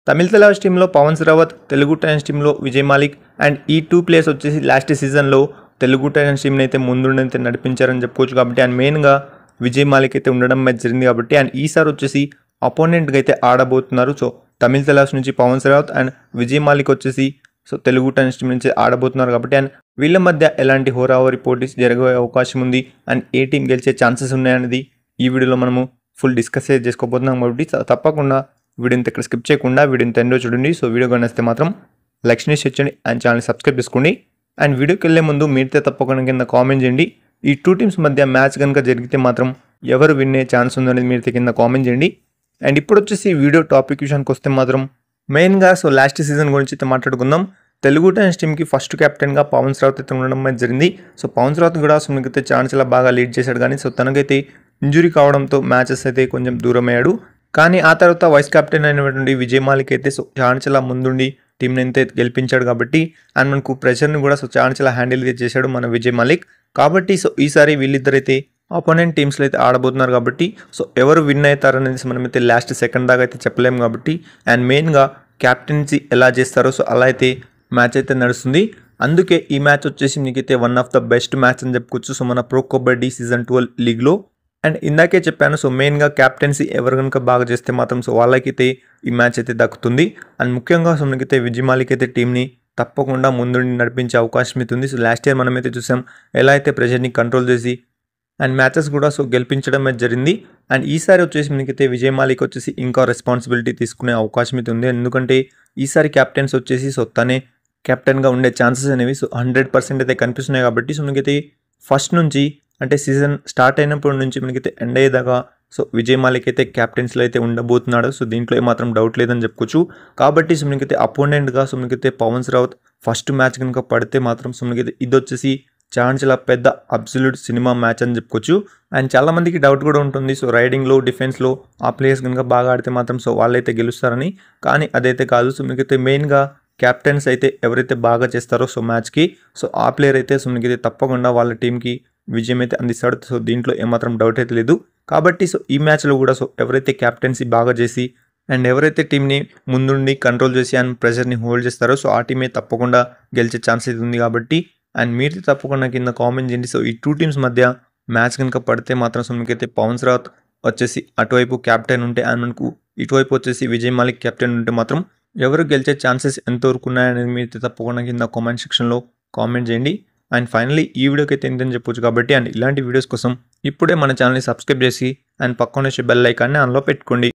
తమిళ Talace టీంలో Pawan శ్రావత్, Telugu Titans టీంలో Vijay Malik and ఈ 2 ప్లేయర్స్ వచ్చేసి లాస్ట్ సీజన్లో తెలుగు టైటన్స్ టీంని అయితే ముందుండైతే నడిపించారని చెప్పుకోవచ్చు. కాబట్టి అండ్ మెయిన్గా విజయ్ మాలిక్ అయితే ఉండడం అయితే జరిగింది కాబట్టి అండ్ ఈసారి వచ్చేసి అపోనెంట్గా అయితే ఆడబోతున్నారు. సో తమిళ తలాస్ నుంచి పవన్ శ్రావత్ అండ్ విజయ్ మాలిక్ వచ్చేసి సో తెలుగు టైటన్స్ టీం నుంచి ఆడబోతున్నారు కాబట్టి అండ్ వీళ్ళ మధ్య ఎలాంటి హోరావరి పోటీస్ జరిగే అవకాశం ఉంది అండ్ ఏ టీం గెలిచే ఛాన్సెస్ ఉన్నాయనేది ఈ వీడియోలో మనము ఫుల్ డిస్కస్ చేసుకోబోతున్నాం. కాబట్టి తప్పకుండా వీడియోని ఇక్కడ స్కిప్ చేయకుండా వీడియోని ఎండో చూడండి. సో వీడియో కనిస్తే మాత్రం లైక్ చేయండి అండ్ ఛానల్ సబ్స్క్రైబ్ చేసుకోండి. అండ్ వీడియోకి వెళ్ళే ముందు మీరైతే తప్పకుండా కింద కామెంట్ చేయండి. ఈ 2 టీమ్స్ మధ్య మ్యాచ్ కనుక జరిగితే మాత్రం ఎవరు విన్ అయ్యే ఛాన్స్ ఉందనేది మీరైతే కింద కామెంట్ చేయండి. అండ్ ఇప్పుడు వచ్చేసి వీడియో టాపిక్ విషయానికి వస్తే మాత్రం మెయిన్గా సో లాస్ట్ సీజన్ గురించి అయితే మాట్లాడుకుందాం. తెలుగు టైటన్స్ టీంకి ఫస్ట్ కెప్టెన్గా పవన్ శ్రావత్ అయితే ఉండడం అయితే జరిగింది. సో పవన్ శ్రావత్ కూడా సో మనకైతే ఛాన్స్ ఇలా బాగా లీడ్ చేశాడు కానీ సో తనకైతే ఇంజురీ కావడంతో మ్యాచెస్ అయితే కొంచెం దూరం అయ్యాడు. కానీ ఆ తర్వాత వైస్ కెప్టెన్ అయినటువంటి విజయ్ మాలిక్ అయితే సో ఛాన్స్ ఇలా ముందుండి టీంని అయితే గెలిపించాడు కాబట్టి అండ్ మనకు ప్రెషర్ని కూడా సో ఛాన్స్ ఇలా హ్యాండిల్ చేశాడు మన విజయ్ మాలిక్. కాబట్టి సో ఈసారి వీళ్ళిద్దరైతే అపోనెంట్ టీమ్స్లో అయితే ఆడబోతున్నారు కాబట్టి సో ఎవరు విన్ అవుతారనేది మనమైతే లాస్ట్ సెకండ్ దాకా అయితే చెప్పలేము కాబట్టి అండ్ మెయిన్గా క్యాప్టెన్సీ ఎలా చేస్తారో సో అలా అయితే మ్యాచ్ అయితే నడుస్తుంది. అందుకే ఈ మ్యాచ్ వచ్చేసి మీకైతే one of the best match అని చెప్పుకోవచ్చు. సో మన ప్రో కబడ్డీ సీజన్ 12 లీగ్లో అండ్ ఇందాకే చెప్పాను సో మెయిన్గా క్యాప్టెన్సీ ఎవరు కనుక బాగా చేస్తే మాత్రం సో వాళ్ళకైతే ఈ మ్యాచ్ అయితే దక్కుతుంది. అండ్ ముఖ్యంగా సో మనకైతే విజయ్ మాలిక్ అయితే టీంని తప్పకుండా ముందుండి నడిపించే అవకాశం అయితే ఉంది. సో లాస్ట్ ఇయర్ మనమైతే చూసాం ఎలా అయితే ప్రెషర్ని కంట్రోల్ చేసి అండ్ మ్యాచెస్ కూడా సో గెలిపించడం అయితే జరిగింది. అండ్ ఈసారి వచ్చేసి మనకైతే విజయ్ మాలిక్ వచ్చేసి ఇంకా రెస్పాన్సిబిలిటీ తీసుకునే అవకాశం అయితే ఉంది. ఎందుకంటే ఈసారి క్యాప్టెన్స్ వచ్చేసి సో తనే కెప్టెన్గా ఉండే ఛాన్సెస్ అనేవి సో 100% అయితే కనిపిస్తున్నాయి. కాబట్టి సో మనకైతే ఫస్ట్ నుంచి అంటే సీజన్ స్టార్ట్ అయినప్పటి నుంచి మనకైతే ఎండ్ అయ్యేదాకా సో విజయ్ మాలిక్ అయితే క్యాప్టెన్స్లో అయితే ఉండబోతున్నాడు. సో దీంట్లో ఏమాత్రం డౌట్ లేదని చెప్పుకోవచ్చు. కాబట్టి సో మనకైతే అపోనెంట్గా సో మనకైతే పవన్ శ్రావత్ ఫస్ట్ మ్యాచ్ కనుక పడితే మాత్రం సో మనకైతే ఇది వచ్చేసి ఛాన్స్ ఇలా పెద్ద అబ్సల్యూట్ సినిమా మ్యాచ్ అని చెప్పుకోవచ్చు. అండ్ చాలామందికి డౌట్ కూడా ఉంటుంది సో రైడింగ్లో డిఫెన్స్లో ఆ ప్లేయర్స్ కనుక బాగా ఆడితే మాత్రం సో వాళ్ళైతే గెలుస్తారని. కానీ అదైతే కాదు. సో మనకైతే మెయిన్గా క్యాప్టెన్స్ అయితే ఎవరైతే బాగా చేస్తారో సో మ్యాచ్కి సో ఆ ప్లేయర్ అయితే సో మనకైతే తప్పకుండా వాళ్ళ టీంకి విజయం అయితే అందిస్తాడు. సో దీంట్లో ఏమాత్రం డౌట్ అయితే లేదు. కాబట్టి సో ఈ మ్యాచ్లో కూడా సో ఎవరైతే క్యాప్టెన్సీ బాగా చేసి అండ్ ఎవరైతే టీంని ముందుండి కంట్రోల్ చేసి అండ్ ప్రెషర్ని హోల్డ్ చేస్తారో సో ఆ టీమే తప్పకుండా గెలిచే ఛాన్స్ అయితే ఉంది. కాబట్టి అండ్ మీరు తప్పకుండా కింద కామెంట్ చేయండి. సో ఈ 2 టీమ్స్ మధ్య మ్యాచ్ కనుక పడితే మాత్రం సో మనకైతే పవన్ శ్రావత్ వచ్చేసి అటువైపు క్యాప్టెన్ ఉంటే అండ్ మనకు ఇటువైపు వచ్చేసి విజయ్ మాలిక్ కెప్టెన్ ఉంటే మాత్రం ఎవరు గెలిచే ఛాన్సెస్ ఎంతవరకు ఉన్నాయనేది మీరు తప్పకుండా కింద కామెంట్ సెక్షన్లో కామెంట్ చేయండి. అండ్ ఫైనలీ ఈ వీడియోకి అయితే ఎంతని చెప్పొచ్చు. కాబట్టి అండ్ ఇలాంటి వీడియోస్ కోసం ఇప్పుడే మన ఛానల్ని సబ్స్క్రైబ్ చేసి అండ్ పక్కన వచ్చే బెల్ ఐకాన్ని ఆన్లో పెట్టుకోండి.